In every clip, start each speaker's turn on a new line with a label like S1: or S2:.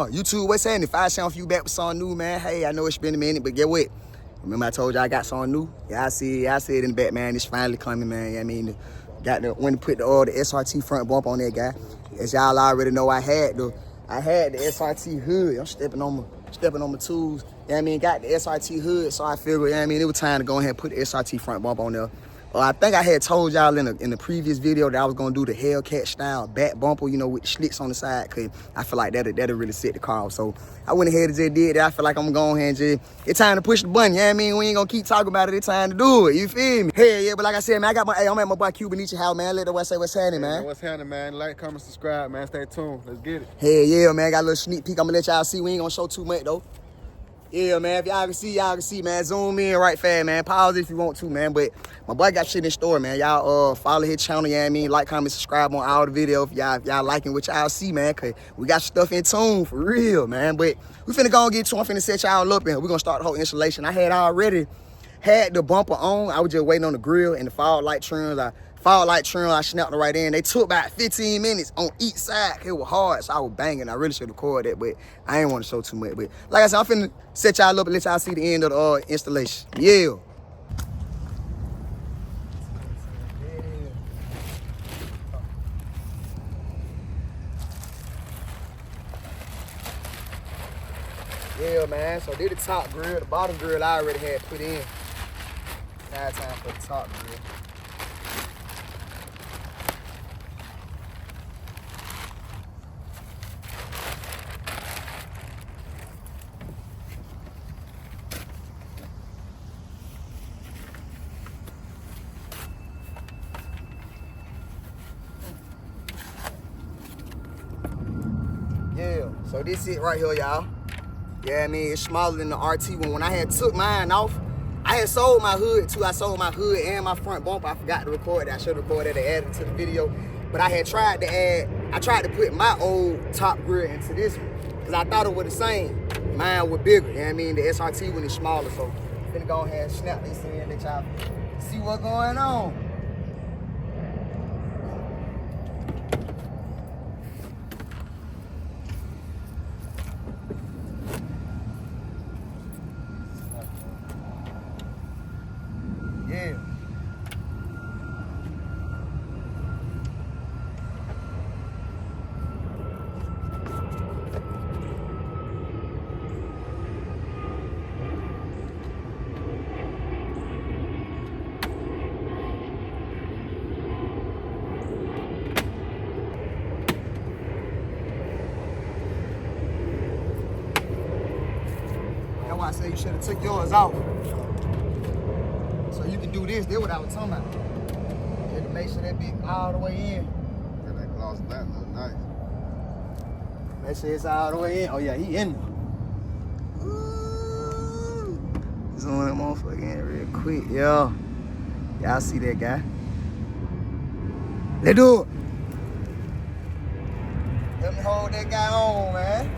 S1: YouTube, what's happening? If I sound for you back with something new, man, hey, I know it's been a minute, but get what? Remember I told you I got something new? Yeah, I see it in the back, man. It's finally coming, man. Yeah, I mean, when to put the SRT front bump on that guy. As y'all already know, I had the SRT hood. I'm stepping on my tools. Yeah, I mean, got the SRT hood, so I figured, yeah, I mean, it was time to go ahead and put the SRT front bump on there. I think I had told y'all in the previous video that I was gonna do the Hellcat style back bumper, you know, with the slits on the side, cause I feel like that'll really set the car off. So I went ahead and just did that. I feel like I'm gonna go ahead and just, it's time to push the button, you know what I mean? We ain't gonna keep talking about it, it's time to do it, you feel me? Hell yeah, but like I said, man, I'm at my boy Cubanichi house, man. Let the West say what's happening, man.
S2: What's happening, man? Like, comment, subscribe, man. Stay tuned. Let's get it.
S1: Hell yeah, man. Got a little sneak peek. I'm gonna let y'all see. We ain't gonna show too much though. Yeah, man. If y'all can see, man. Zoom in right fast, man. Pause if you want to, man. But my boy got shit in store, man. Y'all follow his channel, you know what I mean? Like, comment, subscribe on all the videos if y'all liking what y'all see, man. Cause we got stuff in tune for real, man. But we finna go and get to it. I'm finna set y'all up and we're gonna start the whole installation. I had already had the bumper on. I was just waiting on the grill and the fog light trims. I snapped it right in. They took about 15 minutes on each side. It was hard, so I was banging. I really should have recorded that, but I ain't want to show too much. But like I said, I'm finna set y'all up and let y'all see the end of the installation. Yeah. Yeah, man. So did the top grill. The bottom grill I already had put in. Now it's time for the top grill. Yeah, so this it right here, y'all. Yeah, I mean, it's smaller than the RT one. When I had took mine off, I had sold my hood too. I sold my hood and my front bumper. I forgot to record that. I should have recorded that and added it to the video. But I had tried to put my old top grill into this one because I thought it was the same. Mine was bigger, you know what I mean? The SRT one is smaller, so I'm finna go ahead and snap this in and let y'all see what's going on. Yeah. That's why I said you should have took yours off. So you can do this. That's what I was talking about. You have to make sure that big all the way in.
S2: Yeah, that gloss that look nice.
S1: Make sure it's all the way in. Oh yeah, he in there. Zoom that motherfucker in real quick, yo. Y'all see that guy? Let's do it. Let me hold that guy on, man.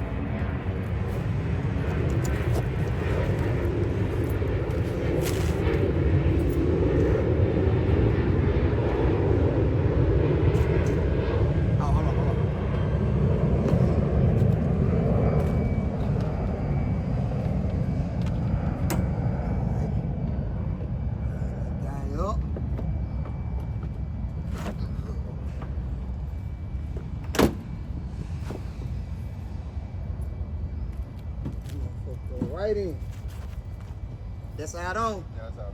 S1: Right in. That's how it on.
S2: Yeah, that's how it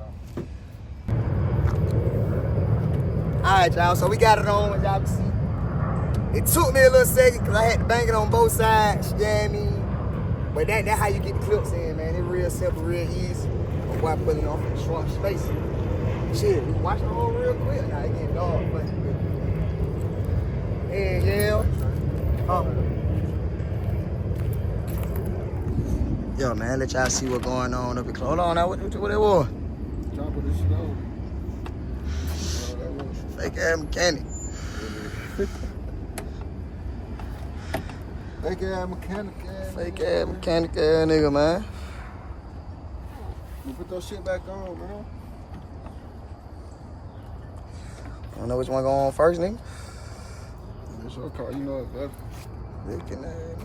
S1: on. Alright, y'all. So we got it on, as y'all can see. It took me a little second because I had to bang it on both sides. You know what I mean? But that's how you get the clips in, man. It's real simple, real easy. My boy pulling off in short space. Shit, we can watch the whole real quick. Now it getting dark, but yeah. Yo, man, let y'all see what's going on up here. Hold on now, what it was?
S2: Drop of the snow.
S1: Fake ass mechanic.
S2: Fake ass mechanic.
S1: Fake ass mechanic ass nigga, man.
S2: You put that shit back on, man.
S1: I don't know which one go on first, nigga.
S2: It's your car, you know it better.
S1: Looking at it.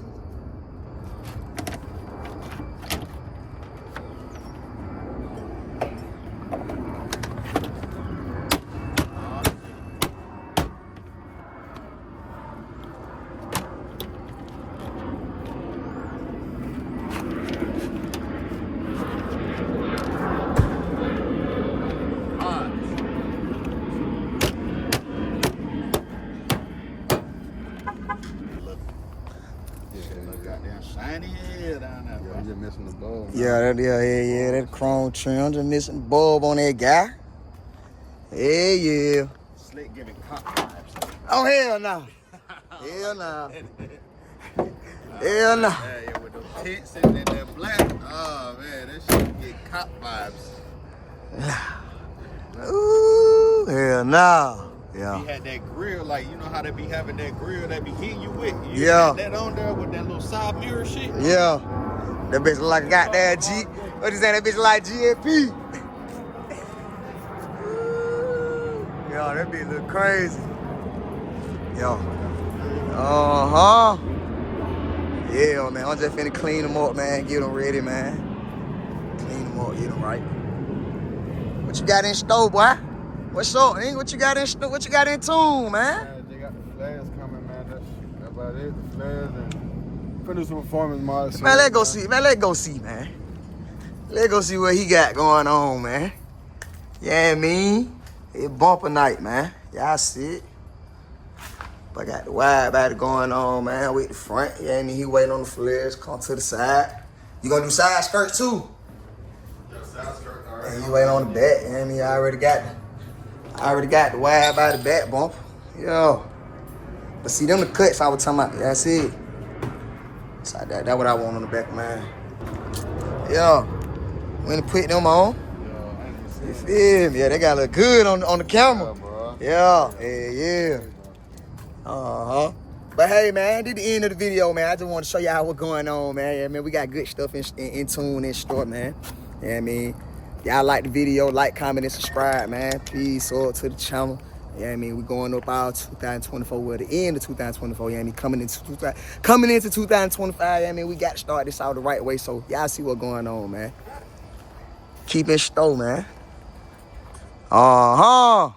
S2: Yeah,
S3: Goddamn shiny head down there,
S2: I'm
S3: boy.
S2: just missing the bulb.
S1: Yeah, that chrome trim. I'm just missing the bulb on that guy. Yeah.
S3: Slick giving cop vibes.
S1: Oh, hell no. Hell no. Hell no.
S3: Yeah, with those tits and that black. Oh, man, that shit get cop vibes.
S1: Ooh, hell no. Yeah.
S3: He had that grill, like, you know how they be having that grill that be hitting you with? You
S1: Yeah.
S3: had that on there with that little side mirror shit?
S1: Yeah. That bitch look like a goddamn G. What you saying? That bitch like GFP. Yo, that bitch look crazy. Yo. Uh-huh. Yeah, man. I'm just finna clean them up, man. Get them ready, man. Clean them up, get them right. What you got in store, boy? What's up, nigga? What you got in store? What you got in tune, man?
S2: Man, they got the flares coming, man. That's about it. The flares and put some performance models.
S1: Man, let's go see. Man, let's go see, man. Let's go see what he got going on, man. Yeah, I mean, it's bumper night, man. Y'all see it. But I got the wide body going on, man, with the front. Yeah, I mean, he waiting on the flares. Come to the side. You gonna do side skirt too?
S3: Yeah, side skirt, all right.
S1: And you waiting on the back. Yeah, I mean, I already got the wide body back bump. Yo. But see, them the cuts I was talking about. That's it. So that's what I want on the back, man. Yo. When to put them on. You feel me? Yeah, they gotta look good on the camera. Yeah, yeah. Uh-huh. But hey, man, this the end of the video, man. I just want to show y'all what's going on, man. Yeah, man, we got good stuff in tune in store, man. Yeah, I mean, y'all like the video, like, comment, and subscribe, man. Please sub to the channel. Yeah, I mean, we going up all 2024, well, the end of 2024. Yeah, I mean, coming into 2025. Yeah, I mean, we got to start this out the right way. So y'all see what's going on, man. Keep in store, man. Uh-huh.